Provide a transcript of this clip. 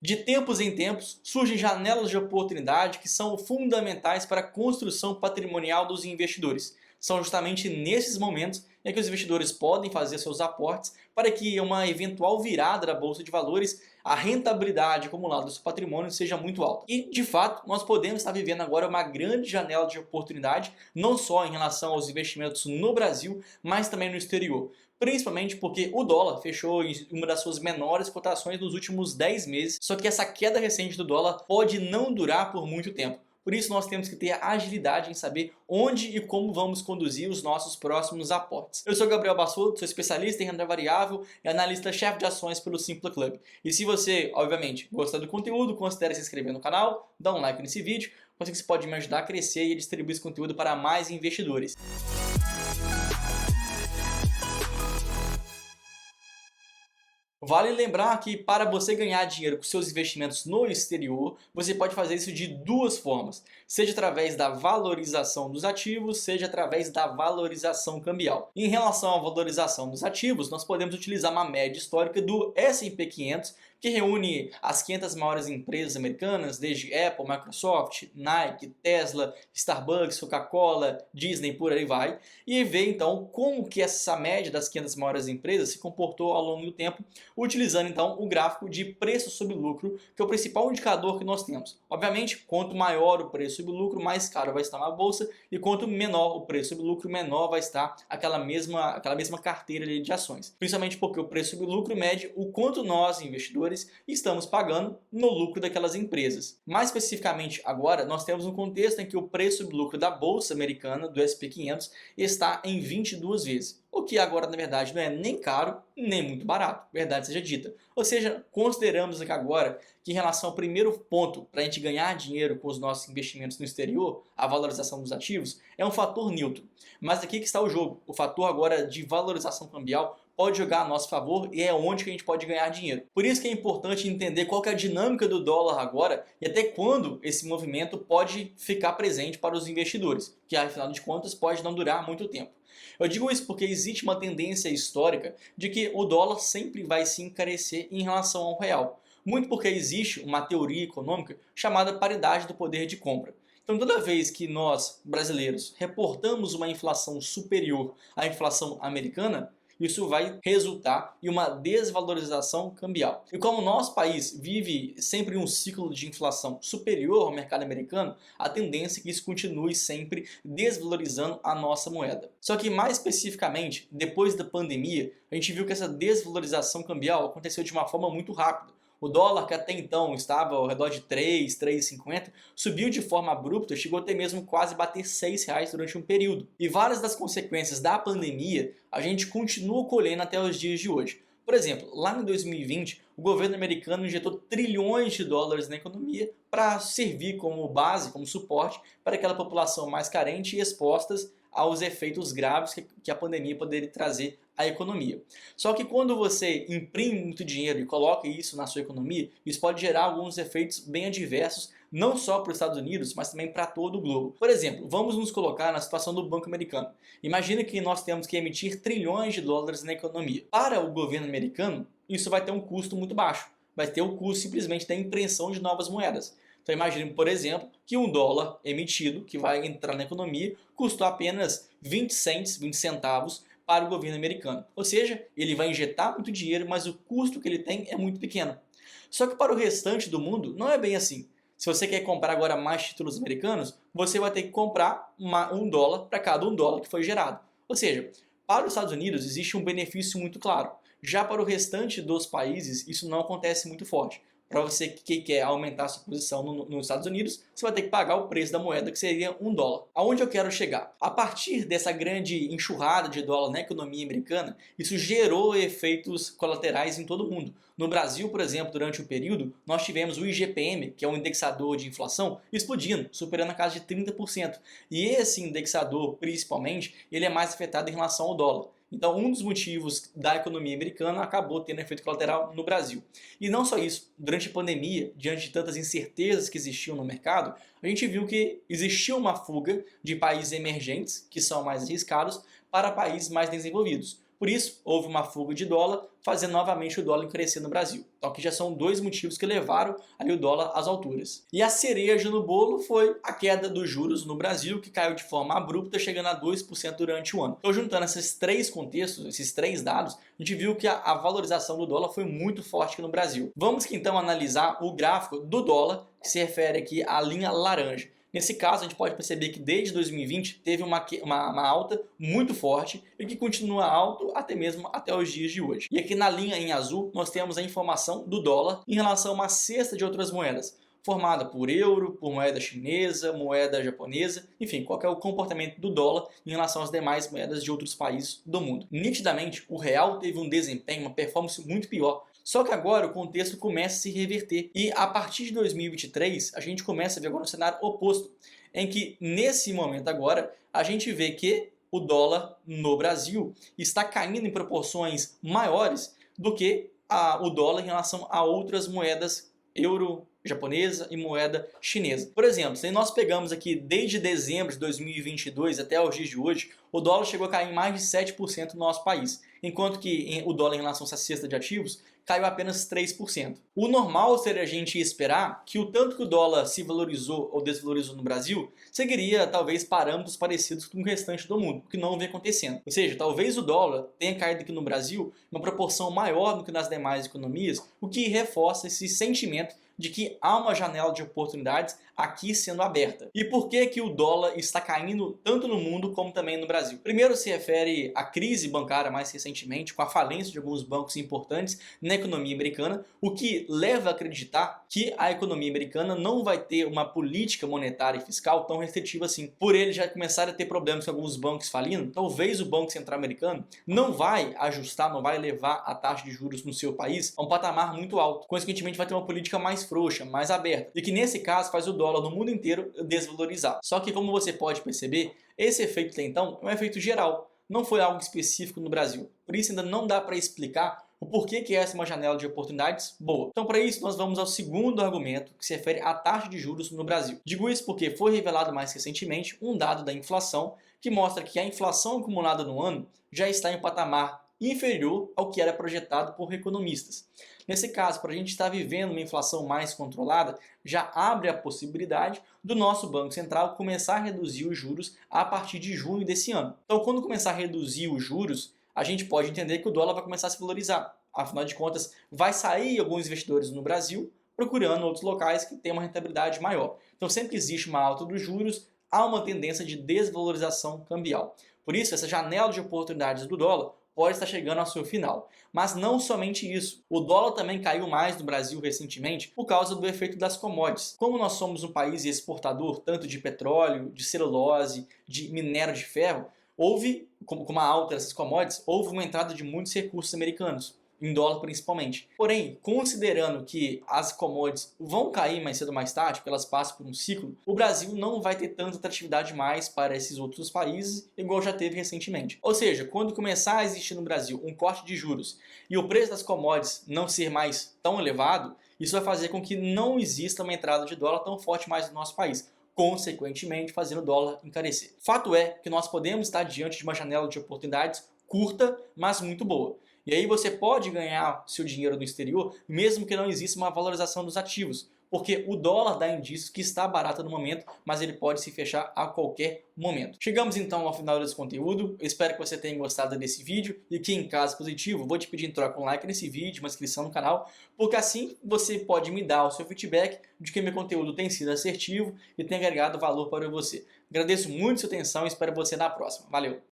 De tempos em tempos, surgem janelas de oportunidade que são fundamentais para a construção patrimonial dos investidores. São justamente nesses momentos em que os investidores podem fazer seus aportes para que uma eventual virada da bolsa de valores, a rentabilidade acumulada do seu patrimônio seja muito alta. E, de fato, nós podemos estar vivendo agora uma grande janela de oportunidade, não só em relação aos investimentos no Brasil, mas também no exterior. Principalmente porque o dólar fechou em uma das suas menores cotações nos últimos 10 meses, só que essa queda recente do dólar pode não durar por muito tempo. Por isso nós temos que ter agilidade em saber onde e como vamos conduzir os nossos próximos aportes. Eu sou Gabriel Bassuto, sou especialista em renda variável e analista-chefe de ações pelo Simpla Club. E se você, obviamente, gostar do conteúdo, considere se inscrever no canal, dá um like nesse vídeo, pois isso pode me ajudar a crescer e a distribuir esse conteúdo para mais investidores. Vale lembrar que para você ganhar dinheiro com seus investimentos no exterior, você pode fazer isso de duas formas, seja através da valorização dos ativos, seja através da valorização cambial. Em relação à valorização dos ativos, nós podemos utilizar uma média histórica do S&P 500, que reúne as 500 maiores empresas americanas, desde Apple, Microsoft, Nike, Tesla, Starbucks, Coca-Cola, Disney, por aí vai, e ver então como que essa média das 500 maiores empresas se comportou ao longo do tempo, utilizando então o gráfico de preço sobre lucro, que é o principal indicador que nós temos. Obviamente, quanto maior o preço sobre lucro, mais caro vai estar na bolsa, e quanto menor o preço sobre lucro, menor vai estar aquela mesma carteira de ações. Principalmente porque o preço sobre lucro mede o quanto nós, investidores, estamos pagando no lucro daquelas empresas. Mais especificamente agora, nós temos um contexto em que o preço sobre lucro da bolsa americana, do S&P 500, está em 22 vezes. O que agora, na verdade, não é nem caro, nem muito barato, verdade seja dita. Ou seja, consideramos aqui agora que em relação ao primeiro ponto para a gente ganhar dinheiro com os nossos investimentos no exterior, a valorização dos ativos, é um fator neutro. Mas aqui que está o jogo. O fator agora de valorização cambial pode jogar a nosso favor e é onde que a gente pode ganhar dinheiro. Por isso que é importante entender qual que é a dinâmica do dólar agora e até quando esse movimento pode ficar presente para os investidores, que afinal de contas pode não durar muito tempo. Eu digo isso porque existe uma tendência histórica de que o dólar sempre vai se encarecer em relação ao real. Muito porque existe uma teoria econômica chamada paridade do poder de compra. Então, toda vez que nós, brasileiros, reportamos uma inflação superior à inflação americana, isso vai resultar em uma desvalorização cambial. E como o nosso país vive sempre um ciclo de inflação superior ao mercado americano, a tendência é que isso continue sempre desvalorizando a nossa moeda. Só que mais especificamente, depois da pandemia, a gente viu que essa desvalorização cambial aconteceu de uma forma muito rápida. O dólar, que até então estava ao redor de 3, 3,50, subiu de forma abrupta, chegou até mesmo quase bater R$ 6 durante um período. E várias das consequências da pandemia a gente continua colhendo até os dias de hoje. Por exemplo, lá em 2020, o governo americano injetou trilhões de dólares na economia para servir como base, como suporte para aquela população mais carente e expostas aos efeitos graves que a pandemia poderia trazer à economia. Só que quando você imprime muito dinheiro e coloca isso na sua economia, isso pode gerar alguns efeitos bem adversos, não só para os Estados Unidos, mas também para todo o globo. Por exemplo, vamos nos colocar na situação do Banco Americano. Imagina que nós temos que emitir trilhões de dólares na economia. Para o governo americano, isso vai ter um custo muito baixo. Vai ter o custo simplesmente da impressão de novas moedas. Então imagine, por exemplo, que um dólar emitido, que vai entrar na economia, custou apenas 20 centavos para o governo americano. Ou seja, ele vai injetar muito dinheiro, mas o custo que ele tem é muito pequeno. Só que para o restante do mundo não é bem assim. Se você quer comprar agora mais títulos americanos, você vai ter que comprar $1 para cada $1 que foi gerado. Ou seja, para os Estados Unidos existe um benefício muito claro. Já para o restante dos países, isso não acontece muito forte. Para você que quer aumentar sua posição nos Estados Unidos, você vai ter que pagar o preço da moeda, que seria $1. Aonde eu quero chegar? A partir dessa grande enxurrada de dólar na economia americana, isso gerou efeitos colaterais em todo o mundo. No Brasil, por exemplo, durante o período, nós tivemos o IGPM, que é um indexador de inflação, explodindo, superando a casa de 30%. E esse indexador, principalmente, ele é mais afetado em relação ao dólar. Então, um dos motivos da economia americana acabou tendo efeito colateral no Brasil. E não só isso, durante a pandemia, diante de tantas incertezas que existiam no mercado, a gente viu que existia uma fuga de países emergentes, que são mais arriscados, para países mais desenvolvidos. Por isso, houve uma fuga de dólar, fazendo novamente o dólar crescer no Brasil. Então aqui já são dois motivos que levaram ali o dólar às alturas. E a cereja no bolo foi a queda dos juros no Brasil, que caiu de forma abrupta, chegando a 2% durante o ano. Então, juntando esses três contextos, esses três dados, a gente viu que a valorização do dólar foi muito forte aqui no Brasil. Vamos que então analisar o gráfico do dólar, que se refere aqui à linha laranja. Nesse caso, a gente pode perceber que desde 2020 teve uma alta muito forte e que continua alto até mesmo até os dias de hoje. E aqui na linha em azul nós temos a informação do dólar em relação a uma cesta de outras moedas, formada por euro, por moeda chinesa, moeda japonesa, enfim, qual é o comportamento do dólar em relação às demais moedas de outros países do mundo. Nitidamente, o real teve um desempenho, uma performance muito pior. Só que agora o contexto começa a se reverter e a partir de 2023 a gente começa a ver agora um cenário oposto, em que nesse momento agora a gente vê que o dólar no Brasil está caindo em proporções maiores do que o dólar em relação a outras moedas euro, japonesa e moeda chinesa. Por exemplo, se nós pegamos aqui desde dezembro de 2022 até os dias de hoje, o dólar chegou a cair em mais de 7% no nosso país, enquanto que o dólar em relação a essa cesta de ativos caiu apenas 3%. O normal seria a gente esperar que o tanto que o dólar se valorizou ou desvalorizou no Brasil seguiria talvez parâmetros parecidos com o restante do mundo, o que não vem acontecendo. Ou seja, talvez o dólar tenha caído aqui no Brasil em uma proporção maior do que nas demais economias, o que reforça esse sentimento de que há uma janela de oportunidades aqui sendo aberta. E por que que o dólar está caindo tanto no mundo como também no Brasil? Primeiro se refere à crise bancária mais recentemente, com a falência de alguns bancos importantes na economia americana, o que leva a acreditar que a economia americana não vai ter uma política monetária e fiscal tão restritiva assim. Por eles já começarem a ter problemas com alguns bancos falindo, talvez o Banco Central americano não vai ajustar, não vai levar a taxa de juros no seu país a um patamar muito alto. Consequentemente vai ter uma política mais frouxa, mais aberta, e que nesse caso faz o dólar no mundo inteiro desvalorizar. Só que, como você pode perceber, esse efeito até então é um efeito geral, não foi algo específico no Brasil. Por isso ainda não dá para explicar o porquê que essa é uma janela de oportunidades boa. Então, para isso, nós vamos ao segundo argumento, que se refere à taxa de juros no Brasil. Digo isso porque foi revelado mais recentemente um dado da inflação que mostra que a inflação acumulada no ano já está em um patamar inferior ao que era projetado por economistas. Nesse caso, para a gente estar vivendo uma inflação mais controlada, já abre a possibilidade do nosso Banco Central começar a reduzir os juros a partir de junho desse ano. Então, quando começar a reduzir os juros, a gente pode entender que o dólar vai começar a se valorizar. Afinal de contas, vai sair alguns investidores no Brasil procurando outros locais que têm uma rentabilidade maior. Então, sempre que existe uma alta dos juros, há uma tendência de desvalorização cambial. Por isso, essa janela de oportunidades do dólar pode estar chegando ao seu final. Mas não somente isso. O dólar também caiu mais no Brasil recentemente por causa do efeito das commodities. Como nós somos um país exportador tanto de petróleo, de celulose, de minério de ferro, houve, com uma alta dessas commodities, houve uma entrada de muitos recursos americanos, em dólar principalmente. Porém, considerando que as commodities vão cair mais cedo ou mais tarde, porque elas passam por um ciclo, o Brasil não vai ter tanta atratividade mais para esses outros países, igual já teve recentemente. Ou seja, quando começar a existir no Brasil um corte de juros e o preço das commodities não ser mais tão elevado, isso vai fazer com que não exista uma entrada de dólar tão forte mais no nosso país, consequentemente fazendo o dólar encarecer. Fato é que nós podemos estar diante de uma janela de oportunidades curta, mas muito boa. E aí você pode ganhar seu dinheiro no exterior, mesmo que não exista uma valorização dos ativos, porque o dólar dá indícios que está barato no momento, mas ele pode se fechar a qualquer momento. Chegamos então ao final desse conteúdo, eu espero que você tenha gostado desse vídeo e que, em caso positivo, vou te pedir em troca um like nesse vídeo, uma inscrição no canal, porque assim você pode me dar o seu feedback de que meu conteúdo tem sido assertivo e tem agregado valor para você. Agradeço muito sua atenção e espero você na próxima. Valeu!